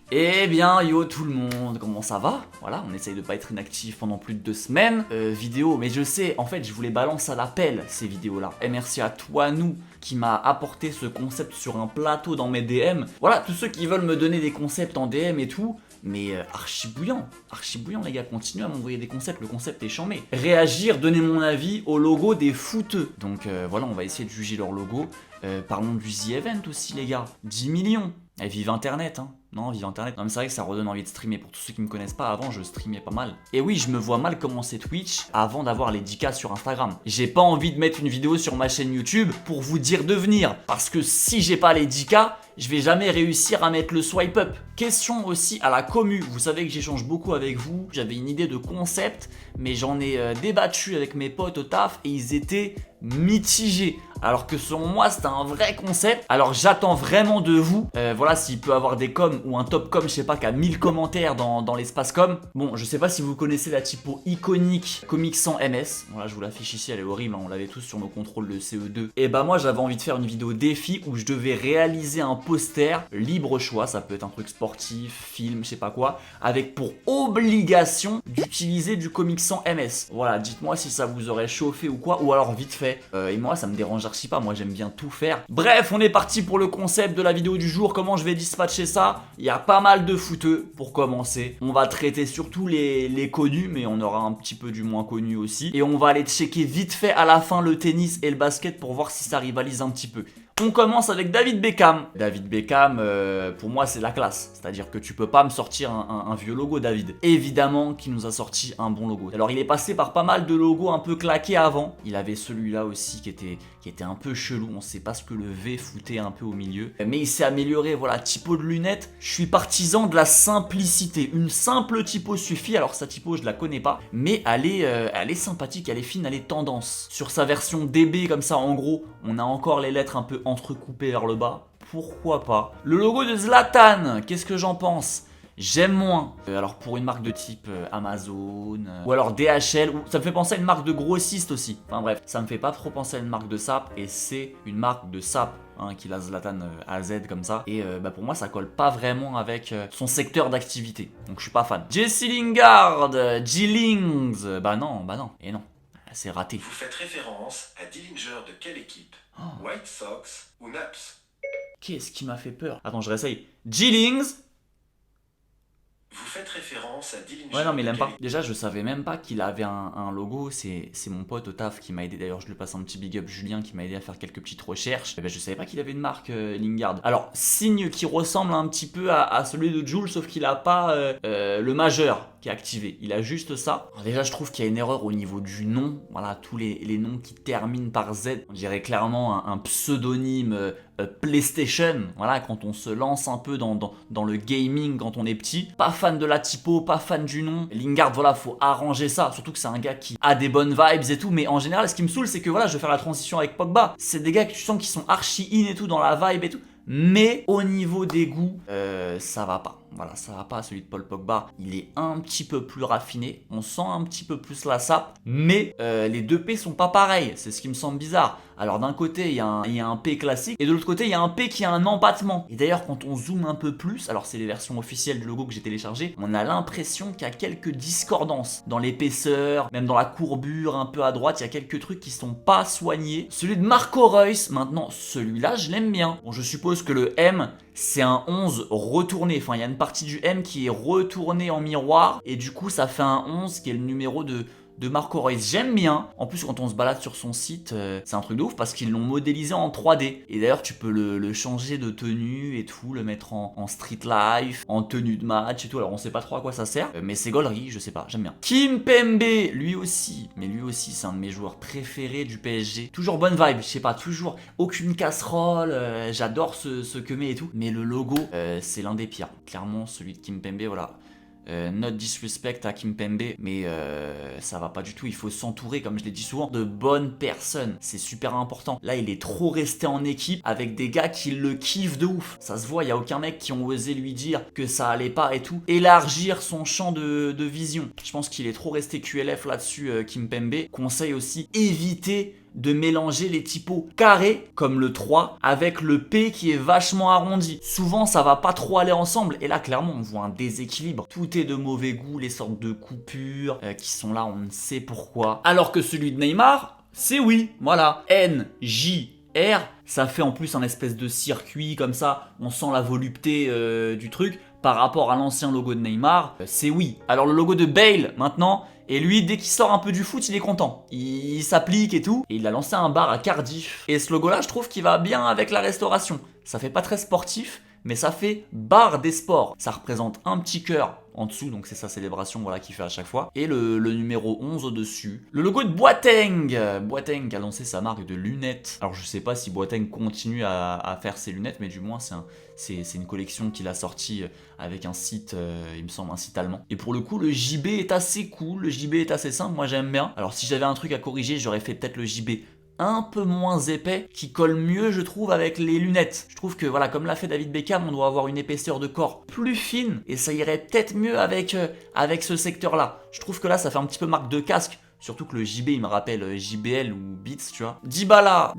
Eh bien yo tout le monde, comment ça va? Voilà, on essaye de pas être inactif pendant plus de 2 semaines. Vidéo, mais je sais, en fait je vous les balance à l'appel ces vidéos là. Et merci à toi nous qui m'a apporté ce concept sur un plateau dans mes DM. Voilà, tous ceux qui veulent me donner des concepts en DM et tout. Mais archi bouillant les gars, continuez à m'envoyer des concepts, le concept est chambé. Réagir, donner mon avis au logo des footeux. Donc voilà, on va essayer de juger leur logo. Parlons du The Event aussi les gars, 10 millions. Et vive internet hein. Non, vive internet. Non mais c'est vrai que ça redonne envie de streamer. Pour tous ceux qui me connaissent pas, avant je streamais pas mal. Et oui, je me vois mal commencer Twitch avant d'avoir les 10K sur Instagram. J'ai pas envie de mettre une vidéo sur ma chaîne YouTube pour vous dire de venir. Parce que si j'ai pas les 10K, je vais jamais réussir à mettre le swipe up. Question aussi à la commu. Vous savez que j'échange beaucoup avec vous. J'avais une idée de concept, mais j'en ai débattu avec mes potes au taf et ils étaient mitigés. Alors que selon moi, c'était un vrai concept. Alors j'attends vraiment de vous. Voilà, s'il peut avoir des coms ou un top com, je sais pas, qui a 1000 commentaires dans l'espace com. Bon, je sais pas si vous connaissez la typo iconique Comic Sans MS. Voilà, je vous l'affiche ici, elle est horrible. Hein, on l'avait tous sur nos contrôles de CE2. Et bah moi, j'avais envie de faire une vidéo défi où je devais réaliser un poster, libre choix, ça peut être un truc sportif, film, je sais pas quoi, avec pour obligation d'utiliser du Comic Sans MS. Voilà, dites-moi si ça vous aurait chauffé ou quoi, ou alors vite fait. Et moi, ça me dérange archi pas, moi j'aime bien tout faire. Bref, on est parti pour le concept de la vidéo du jour. Comment je vais dispatcher ça? Il y a pas mal de footeux pour commencer. On va traiter surtout les connus, mais on aura un petit peu du moins connu aussi. Et on va aller checker vite fait à la fin le tennis et le basket pour voir si ça rivalise un petit peu. On commence avec David Beckham. David Beckham, pour moi, c'est la classe. C'est-à-dire que tu peux pas me sortir un vieux logo, David. Évidemment qu'il nous a sorti un bon logo. Alors, il est passé par pas mal de logos un peu claqués avant. Il avait celui-là aussi qui était un peu chelou. On sait pas ce que le V foutait un peu au milieu. Mais il s'est amélioré. Voilà, typo de lunettes. Je suis partisan de la simplicité. Une simple typo suffit. Alors, sa typo, je la connais pas. Mais elle est sympathique, elle est fine, elle est tendance. Sur sa version DB, comme ça, en gros, on a encore les lettres un peu entrecoupé vers le bas, pourquoi pas. Le logo de Zlatan, qu'est-ce que j'en pense? J'aime moins. Alors pour une marque de type Amazon, ou alors DHL, ou ça me fait penser à une marque de grossiste aussi. Enfin bref, ça me fait pas trop penser à une marque de sap, et c'est une marque de sap. Hein, qui a Zlatan à Z comme ça. Et pour moi, ça colle pas vraiment avec son secteur d'activité. Donc je suis pas fan. Jesse Lingard, G-Lings. Bah non. Et non. C'est raté. Vous faites référence à Dillinger de quelle équipe? White Sox ou Naps? Qu'est-ce qui m'a fait peur? Attends, je réessaye. G-Lings. Vous faites référence à Dillinger. Ouais, non, mais il aime pas. Déjà, je savais même pas qu'il avait un logo. C'est mon pote au taf qui m'a aidé. D'ailleurs, je lui passe un petit big up, Julien, qui m'a aidé à faire quelques petites recherches. Et ben, je savais pas qu'il avait une marque Lingard. Alors, signe qui ressemble un petit peu à celui de Jules, sauf qu'il a pas le majeur qui est activé. Il a juste ça. Alors, déjà, je trouve qu'il y a une erreur au niveau du nom. Voilà, tous les noms qui terminent par Z. On dirait clairement un pseudonyme PlayStation. Voilà, quand on se lance un peu dans le gaming quand on est petit. Pas fan de la typo, pas fan du nom. Lingard, voilà, faut arranger ça. Surtout que c'est un gars qui a des bonnes vibes et tout. Mais en général, ce qui me saoule, c'est que voilà, je vais faire la transition avec Pogba. C'est des gars que tu sens qui sont archi in et tout dans la vibe et tout. Mais au niveau des goûts, ça va pas. Voilà, ça va pas. Celui de Paul Pogba, il est un petit peu plus raffiné. On sent un petit peu plus la sape. Mais les deux P sont pas pareils. C'est ce qui me semble bizarre. Alors d'un côté, il y a un P classique. Et de l'autre côté, il y a un P qui a un empattement. Et d'ailleurs, quand on zoome un peu plus, alors c'est les versions officielles du logo que j'ai téléchargé, on a l'impression qu'il y a quelques discordances. Dans l'épaisseur, même dans la courbure, un peu à droite, il y a quelques trucs qui sont pas soignés. Celui de Marco Reus, maintenant, celui-là, je l'aime bien. Bon, je suppose que le M, c'est un 11 retourné. Enfin, il y a une partie du M qui est retournée en miroir. Et du coup, ça fait un 11 qui est le numéro de Marco Reus. J'aime bien. En plus, quand on se balade sur son site, c'est un truc de ouf parce qu'ils l'ont modélisé en 3D. Et d'ailleurs, tu peux le changer de tenue et tout, le mettre en street life, en tenue de match et tout. Alors, on sait pas trop à quoi ça sert, mais c'est gaulerie, je sais pas, j'aime bien. Kimpembe, lui aussi. Mais lui aussi, c'est un de mes joueurs préférés du PSG. Toujours bonne vibe, je sais pas, toujours aucune casserole. J'adore ce que met et tout. Mais le logo, c'est l'un des pires. Clairement, celui de Kimpembe, voilà. Not disrespect à Kimpembe, mais ça va pas du tout. Il faut s'entourer, comme je l'ai dit souvent, de bonnes personnes. C'est super important. Là, il est trop resté en équipe avec des gars qui le kiffent de ouf. Ça se voit, il y a aucun mec qui ont osé lui dire que ça allait pas et tout. Élargir son champ de vision. Je pense qu'il est trop resté QLF là-dessus, Kimpembe. Conseil aussi, éviter de mélanger les typos carrés, comme le 3, avec le P qui est vachement arrondi. Souvent, ça va pas trop aller ensemble, et là, clairement, on voit un déséquilibre. Tout est de mauvais goût, les sortes de coupures qui sont là, on ne sait pourquoi. Alors que celui de Neymar, c'est oui, voilà. N, J, R, ça fait en plus un espèce de circuit comme ça, on sent la volupté du truc. Par rapport à l'ancien logo de Neymar, c'est oui. Alors le logo de Bale, maintenant, et lui, dès qu'il sort un peu du foot, il est content. Il s'applique et tout. Et il a lancé un bar à Cardiff. Et ce logo-là, je trouve qu'il va bien avec la restauration. Ça fait pas très sportif, mais ça fait bar des sports. Ça représente un petit cœur en dessous, donc c'est sa célébration voilà, qu'il fait à chaque fois. Et le numéro 11 au-dessus. Le logo de Boateng. Boateng a lancé sa marque de lunettes. Alors je sais pas si Boateng continue à faire ses lunettes, mais du moins c'est une collection qu'il a sortie avec un site, il me semble un site allemand. Et pour le coup, le JB est assez cool, le JB est assez simple, moi j'aime bien. Alors si j'avais un truc à corriger, j'aurais fait peut-être le JB un peu moins épais, qui colle mieux je trouve avec les lunettes. Je trouve que voilà, comme l'a fait David Beckham, on doit avoir une épaisseur de corps plus fine, et ça irait peut-être mieux avec ce secteur-là. Je trouve que là, ça fait un petit peu marque de casque. Surtout que le JB il me rappelle JBL ou Beats, tu vois. Dybala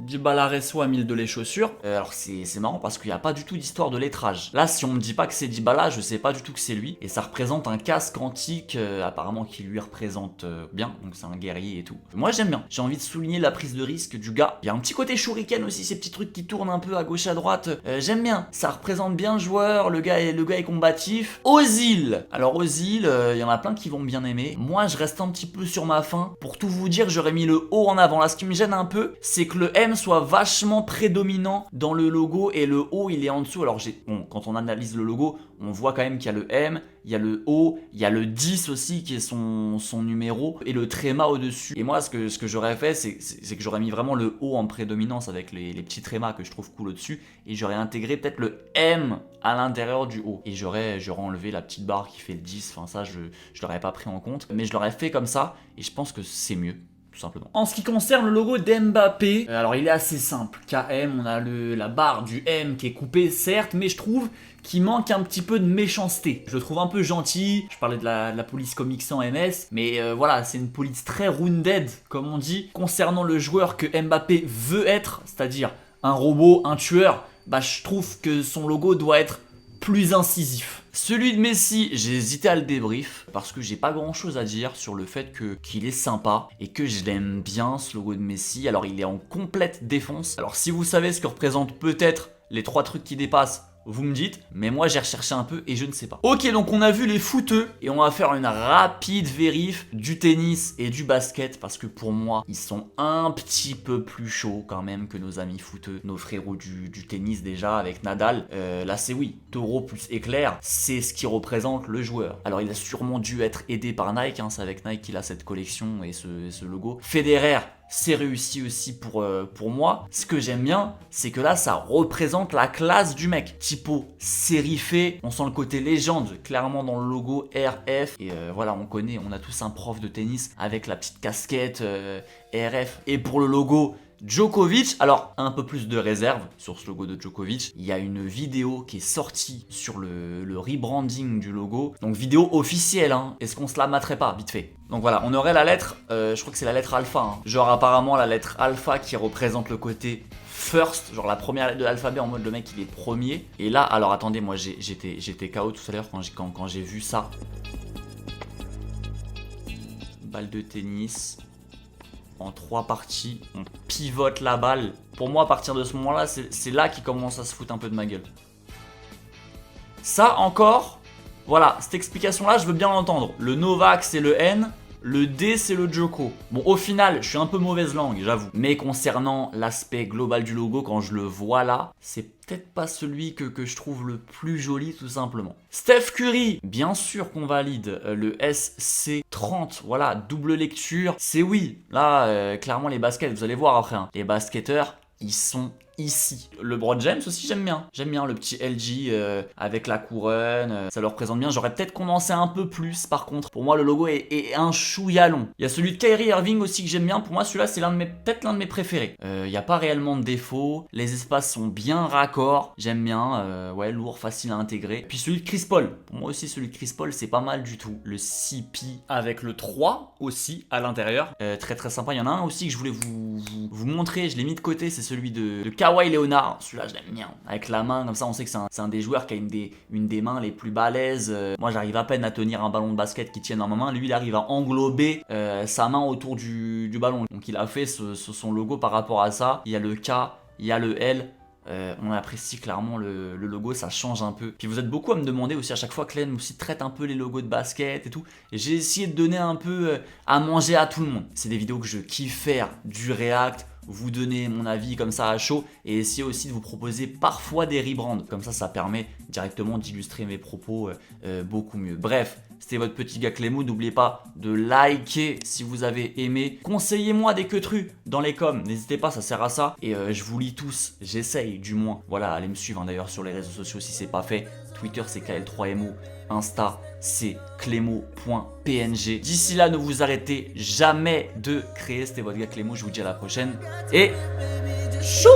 Resso a mis de les chaussures. Alors c'est marrant parce qu'il n'y a pas du tout d'histoire de lettrage. Là, si on me dit pas que c'est Dybala, je sais pas du tout que c'est lui. Et ça représente un casque antique, apparemment qui lui représente bien. Donc c'est un guerrier et tout. Moi j'aime bien. J'ai envie de souligner la prise de risque du gars. Il y a un petit côté shuriken aussi, ces petits trucs qui tournent un peu à gauche à droite. J'aime bien. Ça représente bien le joueur. Le gars est combatif. Ozil. Alors Ozil, il y en a plein qui vont bien aimer. Moi je reste un petit peu sur ma faim. Pour tout vous dire, j'aurais mis le O en avant. Là, ce qui me gêne un peu, c'est que le M soit vachement prédominant dans le logo et le O, il est en dessous. Alors, quand on analyse le logo, on voit quand même qu'il y a le M, il y a le O, il y a le 10 aussi qui est son numéro et le tréma au-dessus. Et moi, ce que j'aurais fait, c'est que j'aurais mis vraiment le O en prédominance avec les petits trémas que je trouve cool au-dessus et j'aurais intégré peut-être le M à l'intérieur du O. Et j'aurais enlevé la petite barre qui fait le 10. Enfin, ça, je l'aurais pas pris en compte. Mais je l'aurais fait comme ça et je pense que c'est mieux. Tout simplement. En ce qui concerne le logo d'Mbappé, alors il est assez simple. KM, on a la barre du M qui est coupée, certes, mais je trouve qu'il manque un petit peu de méchanceté. Je le trouve un peu gentil. Je parlais de la police comics sans MS, mais voilà, c'est une police très rounded, comme on dit. Concernant le joueur que Mbappé veut être, c'est-à-dire un robot, un tueur, bah je trouve que son logo doit être plus incisif. Celui de Messi, j'ai hésité à le débrief parce que j'ai pas grand chose à dire sur le fait qu'il est sympa et que je l'aime bien ce logo de Messi. Alors il est en complète défense. Alors si vous savez ce que représentent peut-être les 3 trucs qui dépassent, vous me dites, mais moi j'ai recherché un peu et je ne sais pas. Ok, donc on a vu les footeux et on va faire une rapide vérif du tennis et du basket parce que pour moi, ils sont un petit peu plus chauds quand même que nos amis footeux, nos frérots du tennis déjà avec Nadal. Là c'est oui, taureau plus éclair, c'est ce qui représente le joueur. Alors il a sûrement dû être aidé par Nike, hein, c'est avec Nike qu'il a cette collection et ce logo. Federer, c'est réussi aussi pour moi. Ce que j'aime bien, c'est que là, ça représente la classe du mec. Typo sérifé, on sent le côté légende, clairement dans le logo RF. Et voilà, on a tous un prof de tennis avec la petite casquette RF. Et pour le logo Djokovic, alors un peu plus de réserve sur ce logo de Djokovic. Il y a une vidéo qui est sortie sur le rebranding du logo. Donc vidéo officielle, hein. Est-ce qu'on se la materait pas, vite fait? Donc voilà, on aurait la lettre, je crois que c'est la lettre alpha, hein. Genre apparemment la lettre alpha qui représente le côté first, genre la première lettre de l'alphabet en mode le mec il est premier. Et là, alors attendez, moi j'étais KO tout à l'heure quand j'ai vu ça. Balle de tennis. En 3 parties, on pivote la balle. Pour moi, à partir de ce moment-là, c'est là qu'il commence à se foutre un peu de ma gueule. Ça encore, voilà, cette explication-là, je veux bien l'entendre. Le Novak, c'est le N. Le D, c'est le Djoko. Bon, au final, je suis un peu mauvaise langue, j'avoue. Mais concernant l'aspect global du logo, quand je le vois là, c'est peut-être pas celui que je trouve le plus joli, tout simplement. Steph Curry, bien sûr qu'on valide. Le SC30, voilà, double lecture. C'est oui. Là, clairement, les baskets, vous allez voir après. Hein. Les basketteurs, ils sont ici. LeBron James aussi j'aime bien le petit LG avec la couronne, ça le représente bien. J'aurais peut-être condensé un peu plus par contre. Pour moi le logo est un chouïa long. Il y a celui de Kyrie Irving aussi que j'aime bien. Pour moi celui-là c'est peut-être l'un de mes préférés. Il n'y a pas réellement de défaut, les espaces sont bien raccords, j'aime bien, ouais, lourd, facile à intégrer. Puis celui de Chris Paul, pour moi aussi celui de Chris Paul c'est pas mal du tout. Le CP avec le 3 aussi à l'intérieur, très très sympa. Il y en a un aussi que je voulais vous montrer, je l'ai mis de côté, c'est celui de Kawhi Leonard. Celui-là je l'aime bien, avec la main comme ça on sait que c'est un des joueurs qui a une des mains les plus balèzes. Moi j'arrive à peine à tenir un ballon de basket qui tienne dans ma main, lui il arrive à englober sa main autour du ballon. Donc il a fait son logo par rapport à ça. Il y a le K, il y a le L. On apprécie clairement le logo, ça change un peu. Puis vous êtes beaucoup à me demander aussi à chaque fois, Clem aussi traite un peu les logos de basket et tout. Et j'ai essayé de donner un peu à manger à tout le monde. C'est des vidéos que je kiffe faire, du React, vous donner mon avis comme ça à chaud et essayer aussi de vous proposer parfois des rebrands. Comme ça permet directement d'illustrer mes propos beaucoup mieux. Bref, c'était votre petit gars Clémo. N'oubliez pas de liker si vous avez aimé. Conseillez-moi des queutrus dans les coms. N'hésitez pas, ça sert à ça. Et je vous lis tous. J'essaye du moins. Voilà, allez me suivre d'ailleurs sur les réseaux sociaux si c'est pas fait. Twitter c'est KL3MO. Insta c'est clémo.png. D'ici là, ne vous arrêtez jamais de créer. C'était votre gars Clémo. Je vous dis à la prochaine. Et chou!